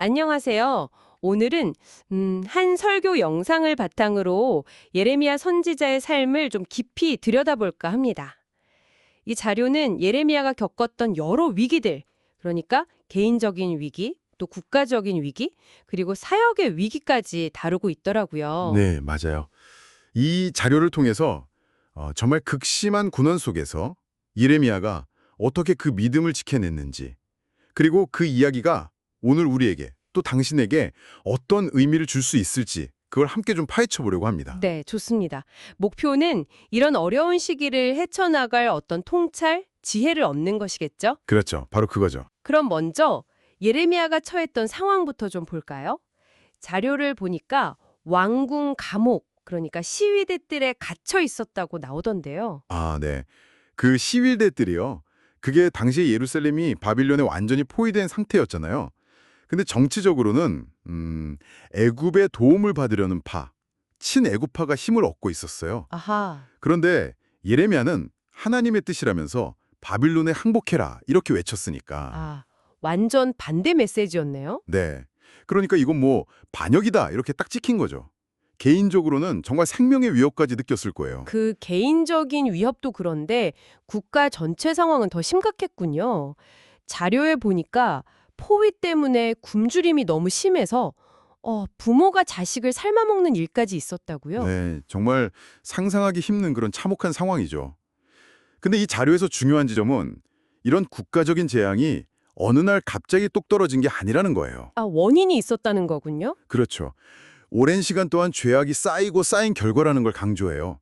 안녕하세요. 오늘은 한 설교 영상을 바탕으로 예레미야 선지자의 삶을 좀 깊이 들여다볼까 합니다. 이 자료는 예레미야가 겪었던 여러 위기들, 그러니까 개인적인 위기, 또 국가적인 위기, 그리고 사역의 위기까지 다루고 있더라고요. 네, 맞아요. 이 자료를 통해서 정말 극심한 고난 속에서 예레미야가 어떻게 그 믿음을 지켜냈는지, 그리고 그 이야기가 오늘 우리에게 또 당신에게 어떤 의미를 줄 수 있을지 그걸 함께 좀 파헤쳐 보려고 합니다. 네, 좋습니다. 목표는 이런 어려운 시기를 헤쳐나갈 어떤 통찰, 지혜를 얻는 것이겠죠? 그렇죠. 바로 그거죠. 그럼 먼저 예레미야가 처했던 상황부터 좀 볼까요? 자료를 보니까 왕궁 감옥, 그러니까 시위대들에 갇혀 있었다고 나오던데요. 아, 네. 그 시위대들이요. 그게 당시 예루살렘이 바빌론에 완전히 포위된 상태였잖아요. 근데 정치적으로는 애굽의 도움을 받으려는 파, 친애굽파가 힘을 얻고 있었어요. 아하, 그런데 예레미야는 하나님의 뜻이라면서 바빌론에 항복해라 이렇게 외쳤으니까. 아, 완전 반대 메시지였네요. 네. 그러니까 이건 뭐 반역이다 이렇게 딱 찍힌 거죠. 개인적으로는 정말 생명의 위협까지 느꼈을 거예요. 그 개인적인 위협도 그런데 국가 전체 상황은 더 심각했군요. 자료에 보니까 포위 때문에 굶주림이 너무 심해서 부모가 자식을 삶아먹는 일까지 있었다고요? 네, 정말 상상하기 힘든 그런 참혹한 상황이죠. 근데 이 자료에서 중요한 지점은 이런 국가적인 재앙이 어느 날 갑자기 똑 떨어진 게 아니라는 거예요. 아, 원인이 있었다는 거군요. 그렇죠. 오랜 시간 동안 죄악이 쌓이고 쌓인 결과라는 걸 강조해요.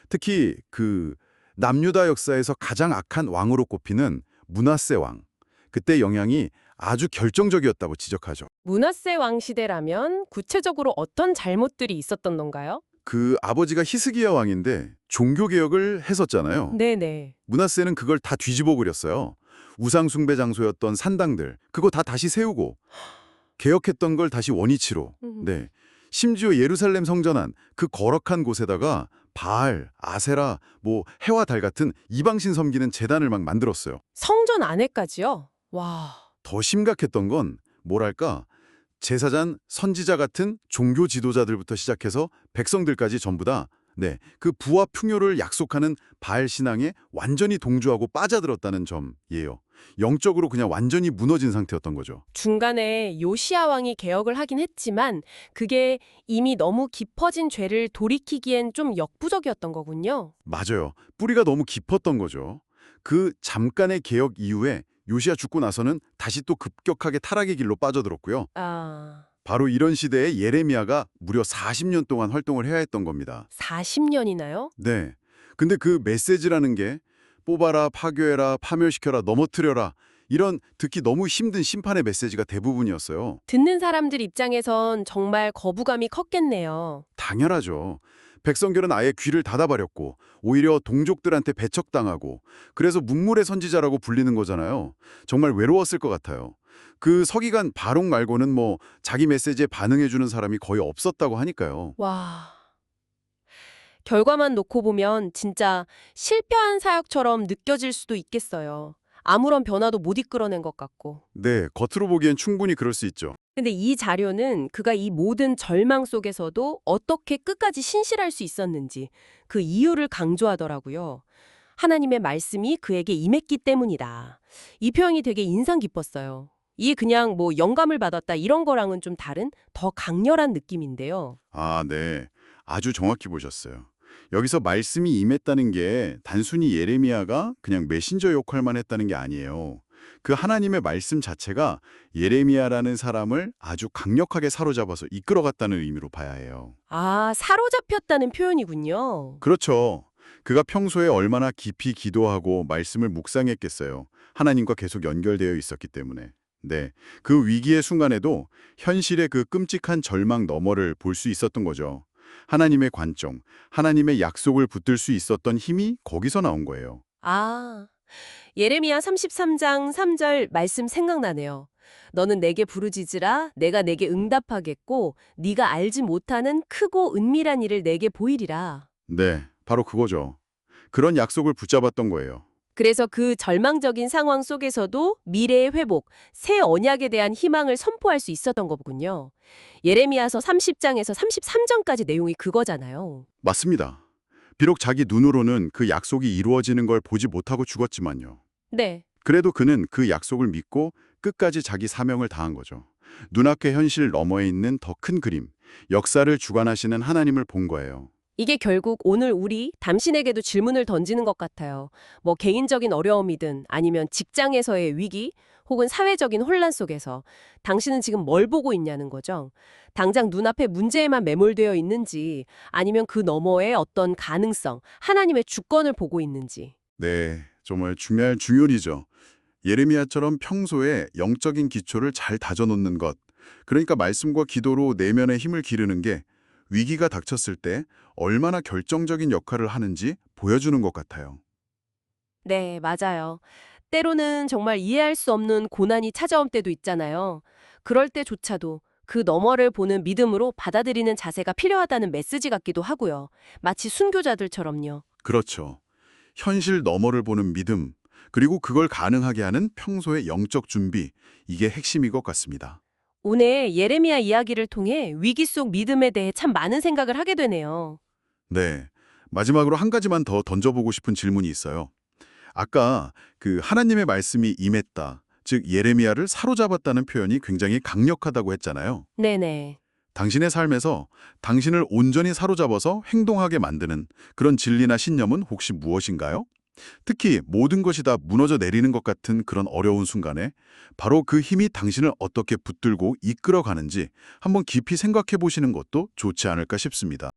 특히 그 남유다 역사에서 가장 악한 왕으로 꼽히는 므낫세 왕. 그때 영향이 아주 결정적이었다고 지적하죠. 므낫세 왕 시대라면 구체적으로 어떤 잘못들이 있었던 건가요? 그 아버지가 히스기야 왕인데 종교 개혁을 했었잖아요. 네네. 므낫세는 그걸 다 뒤집어 버렸어요. 우상 숭배 장소였던 산당들 그거 다 다시 세우고 개혁했던 걸 다시 원위치로. 음, 네. 심지어 예루살렘 성전 안 그 거룩한 곳에다가 바알, 아세라, 뭐 해와 달 같은 이방신 섬기는 제단을 막 만들었어요. 성전 안에까지요? 와, 더 심각했던 건 뭐랄까 제사장, 선지자 같은 종교 지도자들부터 시작해서 백성들까지 전부 다 네, 그 부와 풍요를 약속하는 바알 신앙에 완전히 동조하고 빠져들었다는 점이에요. 영적으로 그냥 완전히 무너진 상태였던 거죠. 중간에 요시야 왕이 개혁을 하긴 했지만 그게 이미 너무 깊어진 죄를 돌이키기엔 좀 역부족이었던 거군요. 맞아요. 뿌리가 너무 깊었던 거죠. 그 잠깐의 개혁 이후에 요시야 죽고 나서는 다시 또 급격하게 타락의 길로 빠져들었고요. 아, 바로 이런 시대에 예레미야가 무려 40년 동안 활동을 해야 했던 겁니다. 40년이나요? 네. 근데 그 메시지라는 게 뽑아라, 파괴해라, 파멸시켜라, 넘어뜨려라 이런 듣기 너무 힘든 심판의 메시지가 대부분이었어요. 듣는 사람들 입장에선 정말 거부감이 컸겠네요. 당연하죠. 백성들은 아예 귀를 닫아버렸고 오히려 동족들한테 배척당하고 그래서 문물의 선지자라고 불리는 거잖아요. 정말 외로웠을 것 같아요. 그 서기관 바록 말고는 뭐 자기 메시지에 반응해주는 사람이 거의 없었다고 하니까요. 와. 결과만 놓고 보면 진짜 실패한 사역처럼 느껴질 수도 있겠어요. 아무런 변화도 못 이끌어낸 것 같고. 네, 겉으로 보기엔 충분히 그럴 수 있죠. 근데 이 자료는 그가 이 모든 절망 속에서도 어떻게 끝까지 신실할 수 있었는지 그 이유를 강조하더라고요. 하나님의 말씀이 그에게 임했기 때문이다. 이 표현이 되게 인상 깊었어요. 이게 그냥 뭐 영감을 받았다 이런 거랑은 좀 다른 더 강렬한 느낌인데요. 아, 네. 아주 정확히 보셨어요. 여기서 말씀이 임했다는 게 단순히 예레미야가 그냥 메신저 역할만 했다는 게 아니에요. 그 하나님의 말씀 자체가 예레미야라는 사람을 아주 강력하게 사로잡아서 이끌어갔다는 의미로 봐야 해요. 아, 사로잡혔다는 표현이군요. 그렇죠. 그가 평소에 얼마나 깊이 기도하고 말씀을 묵상했겠어요. 하나님과 계속 연결되어 있었기 때문에. 네. 그 위기의 순간에도 현실의 그 끔찍한 절망 너머를 볼 수 있었던 거죠. 하나님의 관점, 하나님의 약속을 붙들 수 있었던 힘이 거기서 나온 거예요. 아, 예레미야 33장 3절 말씀 생각나네요. 너는 내게 부르짖으라 내가 내게 응답하겠고 네가 알지 못하는 크고 은밀한 일을 내게 보이리라. 네, 바로 그거죠. 그런 약속을 붙잡았던 거예요. 그래서 그 절망적인 상황 속에서도 미래의 회복, 새 언약에 대한 희망을 선포할 수 있었던 거군요. 예레미야서 30장에서 33장까지 내용이 그거잖아요. 맞습니다. 비록 자기 눈으로는 그 약속이 이루어지는 걸 보지 못하고 죽었지만요. 네. 그래도 그는 그 약속을 믿고 끝까지 자기 사명을 다한 거죠. 눈앞의 현실 너머에 있는 더 큰 그림, 역사를 주관하시는 하나님을 본 거예요. 이게 결국 오늘 우리 당신에게도 질문을 던지는 것 같아요. 뭐 개인적인 어려움이든 아니면 직장에서의 위기 혹은 사회적인 혼란 속에서 당신은 지금 뭘 보고 있냐는 거죠. 당장 눈앞에 문제에만 매몰되어 있는지 아니면 그 너머에 어떤 가능성, 하나님의 주권을 보고 있는지. 네, 정말 중요한 중요리죠. 예레미야처럼 평소에 영적인 기초를 잘 다져놓는 것, 그러니까 말씀과 기도로 내면의 힘을 기르는 게 위기가 닥쳤을 때 얼마나 결정적인 역할을 하는지 보여주는 것 같아요. 네, 맞아요. 때로는 정말 이해할 수 없는 고난이 찾아올 때도 있잖아요. 그럴 때조차도 그 너머를 보는 믿음으로 받아들이는 자세가 필요하다는 메시지 같기도 하고요. 마치 순교자들처럼요. 그렇죠. 현실 너머를 보는 믿음, 그리고 그걸 가능하게 하는 평소의 영적 준비, 이게 핵심인 것 같습니다. 오늘 예레미야 이야기를 통해 위기 속 믿음에 대해 참 많은 생각을 하게 되네요. 네. 마지막으로 한 가지만 더 던져보고 싶은 질문이 있어요. 아까 그 하나님의 말씀이 임했다, 즉 예레미야를 사로잡았다는 표현이 굉장히 강력하다고 했잖아요. 네네. 당신의 삶에서 당신을 온전히 사로잡아서 행동하게 만드는 그런 진리나 신념은 혹시 무엇인가요? 특히 모든 것이 다 무너져 내리는 것 같은 그런 어려운 순간에 바로 그 힘이 당신을 어떻게 붙들고 이끌어 가는지 한번 깊이 생각해 보시는 것도 좋지 않을까 싶습니다.